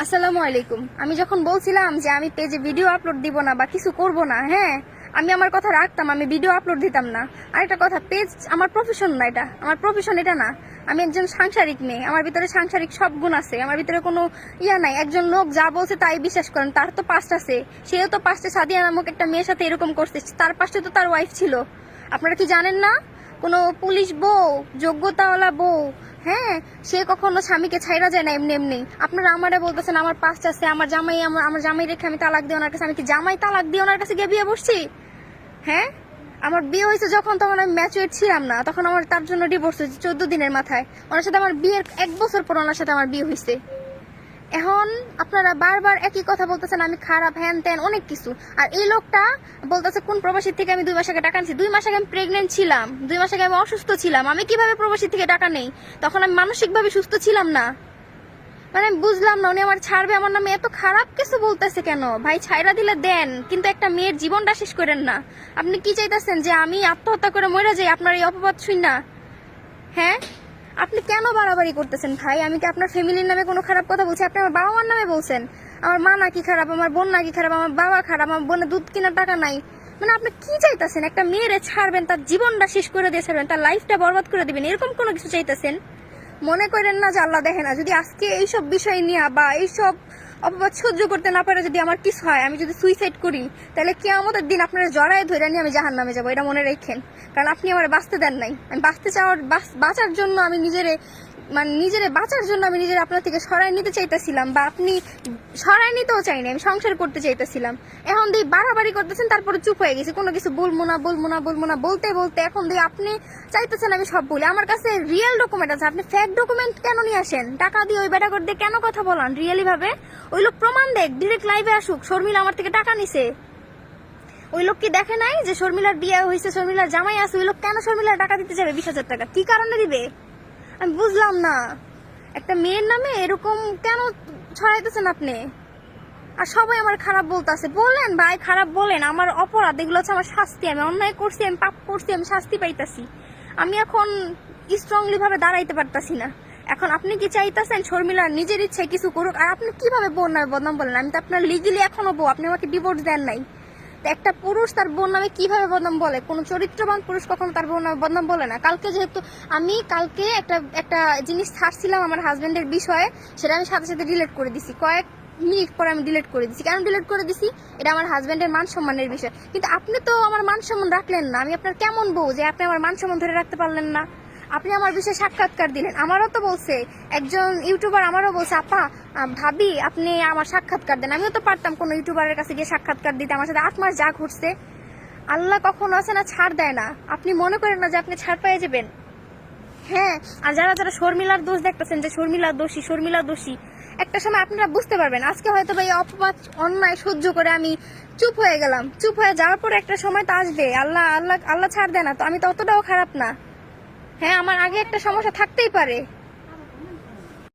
আসসালামু আলাইকুম। আমি যখন বলছিলাম যে আমি পেজে ভিডিও আপলোড দিব না বা কিছু করব না, হ্যাঁ আমি আমার কথা রাখতাম, আমি ভিডিও আপলোড দিতাম না। আরেকটা কথা, পেজ আমার প্রফেশন না, এটা আমার প্রফেশন এটা না। আমি একজন সাংসারিক মেয়ে, আমার ভিতরে সাংসারিক সব গুণ আছে, আমার ভিতরে কোনো ইয়া নাই। একজন লোক যা বলছে তাই বিশ্বাস করেন, তার তো পাস্ট আছে, সেও তো পাস্টে সাদিয়া নামক একটা মেয়ের সাথে এরকম করছে, তার পাস্টে তো তার ওয়াইফ ছিল। আপনারা কি জানেন না? কোনো পুলিশ বউ, যোগ্যতাওয়ালা বউ, হ্যাঁ সে কখনো স্বামীকে ছাইরা যায় না এমনি এমনি। আপনারা আমারে বলতেছেন আমার পাস্ট আছে, আমার জামাই, আমার জামাই রেখে আমি তালাক দিয়ে ওনার কাছে, আমি কি জামাই তালাক দিয়ে ওনার কাছে গিয়ে বিয়ে বসছি? হ্যাঁ, আমার বিয়ে হয়েছে যখন, তখন আমি ম্যাচুরেট ছিলাম না, তখন আমার তার জন্য ডিভোর্স হয়েছে 14 দিনের মাথায়। ওনার সাথে আমার বিয়ের 1 বছর পর ওনার সাথে আমার বিয়ে হয়েছে। এখন আপনারা বারবার একই কথা বলতেছেন, আমি খারাপ, হ্যান ত্যান অনেক কিছু। আর এই লোকটা বলতেছে কোন প্রবাসী থেকে আমি 2 মাস আগে টাকা নিয়েছি। 2 মাস আগে আমি প্রেগনেন্ট ছিলাম, 2 মাস আগে আমি অসুস্থ ছিলাম। আমি কিভাবে প্রবাসী থেকে টাকা নেই? তখন আমি মানসিকভাবে সুস্থ ছিলাম না। মানে আমি বুঝলাম না উনি আমার ছাড়বে, আমার নামে এত খারাপ কিছু বলতেছে কেন? ভাই ছাইরা দিলে দেন, কিন্তু একটা মেয়ের জীবনটা শেষ করেন না। আপনি কি চাইতেছেন যে আমি আত্মহত্যা করে মরে যাই আপনার এই অপবাদ শুন না? হ্যাঁ, আপনি কেন বাড়াবাড়ি করতেছেন ভাই? আমি কি আপনার ফ্যামিলির নামে কোনো খারাপ কথা বলছি? আপনি আমার বাবা মার নামে বলছেন। আমার মা নাকি খারাপ, আমার বোন নাকি খারাপ, আমার বাবা খারাপ, আমার বোনের দুধ কেনার টাকা নাই। মানে আপনি কি চাইতেছেন? একটা মেয়েরে ছাড়বেন, তার জীবনটা শেষ করে দিয়ে ছাড়বেন, তার লাইফটা বরবাদ করে দিবেন, এরকম কোনো কিছু চাইতেছেন? মনে করেন না যে আল্লাহ দেখে না। যদি আজকে এইসব বিষয় নিয়ে বা এইসব অপবাদ সহ্য করতে না পারে যদি আমার কিছু হয়, আমি যদি সুইসাইড করি, তাহলে কিয়ামতের দিন আপনারা জড়ায় ধরে নিয়ে আমি জাহান্নামে যাবো, এটা মনে রাখেন। কারণ আপনি আমার বাঁচতে দেন নাই। আমি বাঁচতে চাওয়ার, বাঁচার জন্য আমি নিজেরে বাঁচার জন্য আমি নিজের আপনার থেকে সরাই নিতে চাইতেছিলাম, বা আপনি সরাই নিতেও চাইনি, আমি সংসার করতে চাইতেছিলাম। এখন দিয়ে বাড়াবাড়ি করতেছেন, তারপরে চুপ হয়ে গেছি, কোনো কিছু বলবো না বলবো না বলবো না বলতে বলতে এখন দিয়ে আপনি চাইতেছেন আমি সব বলি। আমার কাছে রিয়েল ডকুমেন্ট আছে, আপনি ফেক ডকুমেন্ট কেন নিয়ে আসেন? টাকা দিয়ে ওই বেটা করে কেন কথা বলান রিয়েলি ভাবে? ওই লোক প্রমাণ দেখ, ডিরেক্ট লাইভে আসুক, শর্মিলা আমার থেকে টাকা নিছে। ওই লোক কি দেখে নাই যে শর্মিলার বিয়ে হয়েছে, শর্মিলার জামাই আছে? ওই লোক কেন শর্মিলার টাকা দিতে যাবে 20,000 টাকা? কি কারণে দিবে আমি বুঝলাম না। একটা মেয়ের নামে এরকম কেন ছড়াইতেছেন আপনি? আর সবাই আমার খারাপ বলতেছে, বলেন ভাই খারাপ বলেন, আমার অপরাধ এগুলো হচ্ছে আমার শাস্তি। আমি অন্যায় করছি, আমি পাপ করছি, আমি শাস্তি পাইতাছি। আমি এখন স্ট্রংলি ভাবে দাঁড়াইতে পারতাছি না। এখন আপনি কি চাইতেছেন শর্মিলা নিজের ইচ্ছায় কিছু করুক? আর আপনি কিভাবে বোন নামে বদনাম বলেন? আমি তো আপনার লিগেলি এখনো বউ, আপনি আমাকে ডিভোর্স দেন নাই। তো একটা পুরুষ তার বোন নামে কিভাবে বদনাম বলে? কোন চরিত্রবান পুরুষ কখনো তার বোন নামে বদনাম বলে না। কালকে যেহেতু আমি একটা জিনিস ছাড়ছিলাম আমার হাজবেন্ডের বিষয়ে, সেটা আমি সাথে সাথে ডিলিট করে দিছি, কয়েক মিনিট পরে আমি ডিলিট করে দিছি। কেন ডিলিট করে দিছি? এটা আমার হাজবেন্ডের মান সম্মানের বিষয়। কিন্তু আপনি তো আমার মান সম্মান রাখলেন না। আমি আপনার কেমন বউ যে আপনি আমার মান সম্মান ধরে রাখতে পারলেন না? আপনি আমার বিষয়ে সাক্ষাৎকার দিলেন, আমারও তো বলছে একজন ইউটিউবার, আমারও বলছে আপা ভাবি আপনি আমার সাক্ষাৎকার দেন। আমিও তো পারতাম কোনো ইউটিউবারের কাছে গিয়ে সাক্ষাৎকার দিতে। আমার সাথে 8 মাস যা ঘটছে, আল্লাহ কখনো আছে না ছাড় দেয় না। আপনি মনে করেন না যে আপনি ছাড় পেয়ে যাবেন? হ্যাঁ, আর যারা যারা শর্মিলার দোষ দেখতেছেন যে শর্মিলা দোষী, শর্মিলা দোষী, একটা সময় আপনারা বুঝতে পারবেন। আজকে হয়তো ভাই অপবাদ অন্যায় সহ্য করে আমি চুপ হয়ে গেলাম, চুপ হয়ে যাওয়ার পর একটা সময় তো আসবে। আল্লাহ আল্লাহ আল্লাহ ছাড় দেয় না, তো আমি তো অতটাও খারাপ না। হ্যাঁ, আমার আগে একটা সমস্যা থাকতেই পারে।